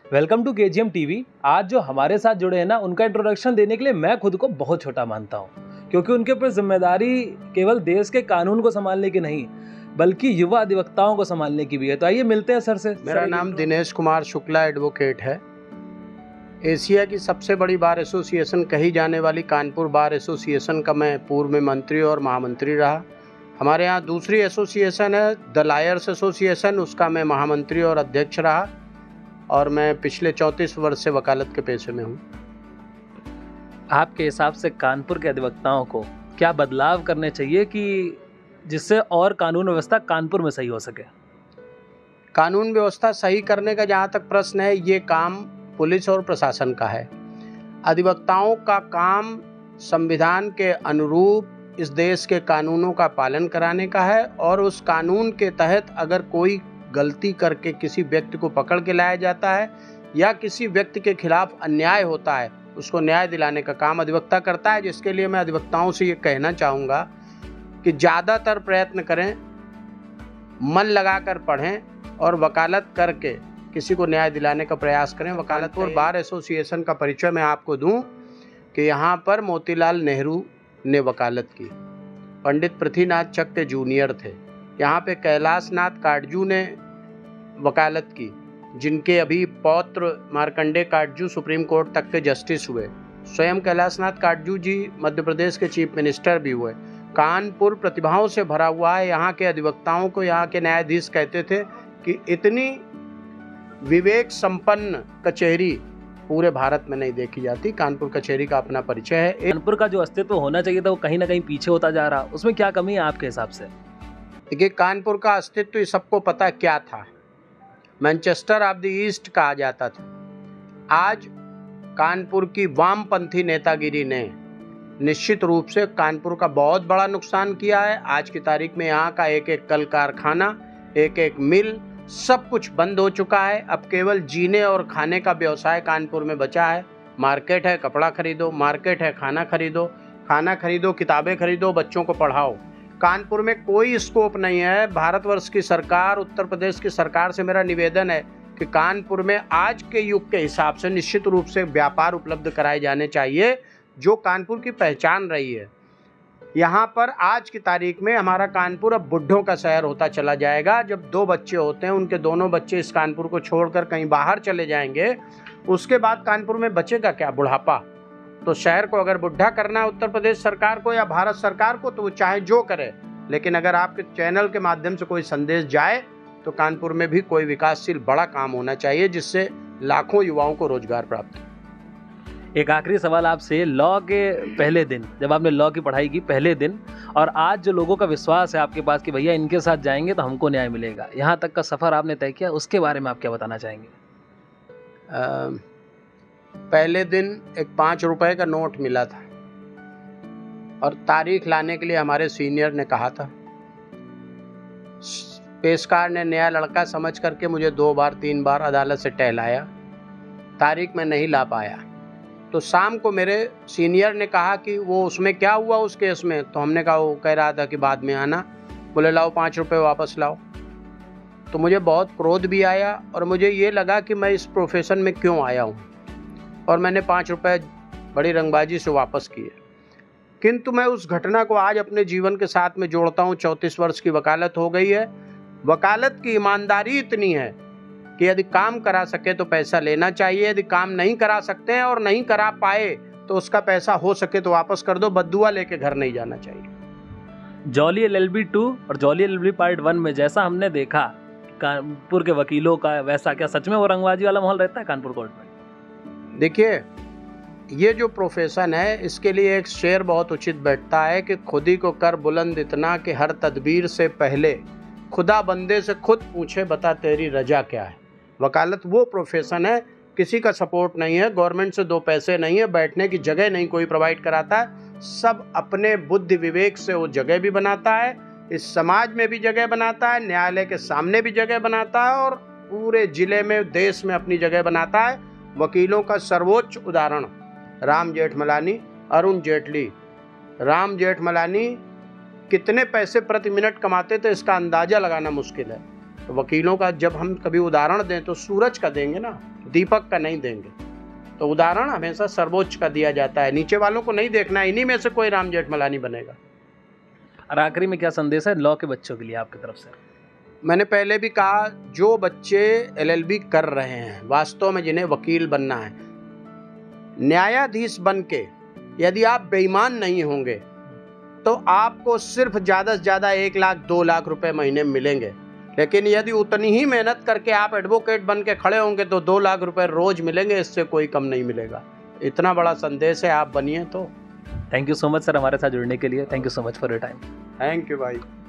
Welcome to KGM TV. आज जो हमारे साथ जुड़े हैं ना, उनका इंट्रोडक्शन देने के लिए मैं खुद को बहुत छोटा मानता हूँ, क्योंकि उनके ऊपर जिम्मेदारी केवल देश के कानून को संभालने की नहीं, बल्कि युवा अधिवक्ताओं को संभालने की भी है। तो आइए मिलते हैं सर से। मेरा नाम दिनेश कुमार शुक्ला एडवोकेट है। एशिया की सबसे बड़ी बार एसोसिएशन कही जाने वाली कानपुर बार एसोसिएशन का मैं पूर्व में मंत्री और महामंत्री रहा। हमारे यहाँ दूसरी एसोसिएशन है द लायर्स एसोसिएशन, उसका मैं महामंत्री और अध्यक्ष रहा, और मैं पिछले 34 वर्ष से वकालत के पेशे में हूँ। आपके हिसाब से कानपुर के अधिवक्ताओं को क्या बदलाव करने चाहिए कि जिससे और कानून व्यवस्था कानपुर में सही हो सके? कानून व्यवस्था सही करने का जहाँ तक प्रश्न है, ये काम पुलिस और प्रशासन का है। अधिवक्ताओं का काम संविधान के अनुरूप इस देश के कानूनों का पालन कराने का है, और उस कानून के तहत अगर कोई गलती करके किसी व्यक्ति को पकड़ के लाया जाता है या किसी व्यक्ति के खिलाफ अन्याय होता है, उसको न्याय दिलाने का काम अधिवक्ता करता है। जिसके लिए मैं अधिवक्ताओं से ये कहना चाहूँगा कि ज़्यादातर प्रयत्न करें, मन लगाकर पढ़ें और वकालत करके किसी को न्याय दिलाने का प्रयास करें। वकालतपुर बार एसोसिएशन का परिचय मैं आपको दूं कि यहाँ पर मोतीलाल नेहरू ने वकालत की, पंडित पृथ्वीनाथ चक्र जूनियर थे। यहाँ पे कैलाश नाथ काटजू ने वकालत की, जिनके अभी पौत्र मार्कंडे काटजू सुप्रीम कोर्ट तक के जस्टिस हुए। स्वयं कैलाश नाथ काटजू जी मध्य प्रदेश के चीफ मिनिस्टर भी हुए। कानपुर प्रतिभाओं से भरा हुआ है। यहाँ के अधिवक्ताओं को यहाँ के न्यायाधीश कहते थे कि इतनी विवेक संपन्न कचहरी पूरे भारत में नहीं देखी जाती। कानपुर कचहरी का अपना परिचय है। कानपुर का जो अस्तित्व होना चाहिए था वो कहीं ना कहीं पीछे होता जा रहा, उसमें क्या कमी है आपके हिसाब से? देखिए, कानपुर का अस्तित्व सबको पता क्या था, मैनचेस्टर ऑफ द ईस्ट कहा जाता था। आज कानपुर की वामपंथी नेतागिरी ने निश्चित रूप से कानपुर का बहुत बड़ा नुकसान किया है। आज की तारीख में यहाँ का एक एक कल कारखाना, एक एक मिल, सब कुछ बंद हो चुका है। अब केवल जीने और खाने का व्यवसाय कानपुर में बचा है। मार्केट है कपड़ा खरीदो, मार्केट है खाना खरीदो, किताबें खरीदो, बच्चों को पढ़ाओ। कानपुर में कोई स्कोप नहीं है। भारतवर्ष की सरकार, उत्तर प्रदेश की सरकार से मेरा निवेदन है कि कानपुर में आज के युग के हिसाब से निश्चित रूप से व्यापार उपलब्ध कराए जाने चाहिए, जो कानपुर की पहचान रही है। यहाँ पर आज की तारीख में हमारा कानपुर अब बुढ़ों का शहर होता चला जाएगा। जब 2 बच्चे होते हैं, उनके दोनों बच्चे इस कानपुर को छोड़कर कहीं बाहर चले जाएंगे, उसके बाद कानपुर में बचेगा क्या? बुढ़ापा। तो शहर को अगर बुढ़ा करना है उत्तर प्रदेश सरकार को या भारत सरकार को, तो वो चाहे जो करे, लेकिन अगर आपके चैनल के माध्यम से कोई संदेश जाए तो कानपुर में भी कोई विकासशील बड़ा काम होना चाहिए, जिससे लाखों युवाओं को रोजगार प्राप्त हो। एक आखिरी सवाल आपसे, लॉ के पहले दिन जब आपने लॉ की पढ़ाई की, पहले दिन, और आज जो लोगों का विश्वास है आपके पास कि भैया इनके साथ जाएंगे तो हमको न्याय मिलेगा, यहाँ तक का सफ़र आपने तय किया, उसके बारे में आप क्या बताना चाहेंगे? पहले दिन एक 5 रुपए का नोट मिला था, और तारीख लाने के लिए हमारे सीनियर ने कहा था। पेशकार ने नया लड़का समझ करके मुझे 2 बार 3 बार अदालत से टहलाया। तारीख में नहीं ला पाया, तो शाम को मेरे सीनियर ने कहा कि वो उसमें क्या हुआ उस केस में। तो हमने कहा, वो कह रहा था कि बाद में आना। बोले लाओ 5 रुपए वापस लाओ। तो मुझे बहुत क्रोध भी आया, और मुझे ये लगा कि मैं इस प्रोफेशन में क्यों आया हूँ, और मैंने 5 रुपए बड़ी रंगबाजी से वापस किए। किंतु मैं उस घटना को आज अपने जीवन के साथ में जोड़ता हूँ। 34 वर्ष की वकालत हो गई है। वकालत की ईमानदारी इतनी है कि यदि काम करा सके तो पैसा लेना चाहिए, यदि काम नहीं करा सकते हैं और नहीं करा पाए तो उसका पैसा हो सके तो वापस कर दो। बद्दुआ लेके घर नहीं जाना चाहिए। जॉली LLB 2 और जॉली LLB पार्ट 1 में जैसा हमने देखा कानपुर के वकीलों का, वैसा क्या सच में वो रंगबाजी वाला माहौल रहता है कानपुर कोर्ट में? देखिए, ये जो प्रोफेशन है, इसके लिए एक शेर बहुत उचित बैठता है कि खुद ही को कर बुलंद इतना कि हर तदबीर से पहले खुदा बंदे से खुद पूछे, बता तेरी रजा क्या है। वकालत वो प्रोफेशन है, किसी का सपोर्ट नहीं है, गवर्नमेंट से 2 पैसे नहीं है, बैठने की जगह नहीं कोई प्रोवाइड कराता है। सब अपने बुद्धि विवेक से वो जगह भी बनाता है, इस समाज में भी जगह बनाता है, न्यायालय के सामने भी जगह बनाता है, और पूरे जिले में, देश में अपनी जगह बनाता है। वकीलों का सर्वोच्च उदाहरण राम जेठमलानी, अरुण जेटली। राम जेठमलानी कितने पैसे प्रति मिनट कमाते थे, इसका अंदाजा लगाना मुश्किल है। तो वकीलों का जब हम कभी उदाहरण दें तो सूरज का देंगे ना, दीपक का नहीं देंगे। तो उदाहरण हमेशा सर्वोच्च का दिया जाता है, नीचे वालों को नहीं देखना, इन्हीं में से कोई राम जेठमलानी बनेगा। और आखिरी में क्या संदेश है लॉ के बच्चों के लिए आपकी तरफ से? मैंने पहले भी कहा, जो बच्चे LLB कर रहे हैं, वास्तव में जिन्हें वकील बनना है, न्यायाधीश बन के यदि आप बेईमान नहीं होंगे तो आपको सिर्फ ज़्यादा से ज़्यादा 1 लाख 2 लाख रुपए महीने में मिलेंगे। लेकिन यदि उतनी ही मेहनत करके आप एडवोकेट बन के खड़े होंगे तो 2 लाख रुपए रोज मिलेंगे, इससे कोई कम नहीं मिलेगा। इतना बड़ा संदेश है, आप बनिए तो। Thank you so much sir हमारे साथ जुड़ने के लिए। Thank you so much for your time. Thank you भाई।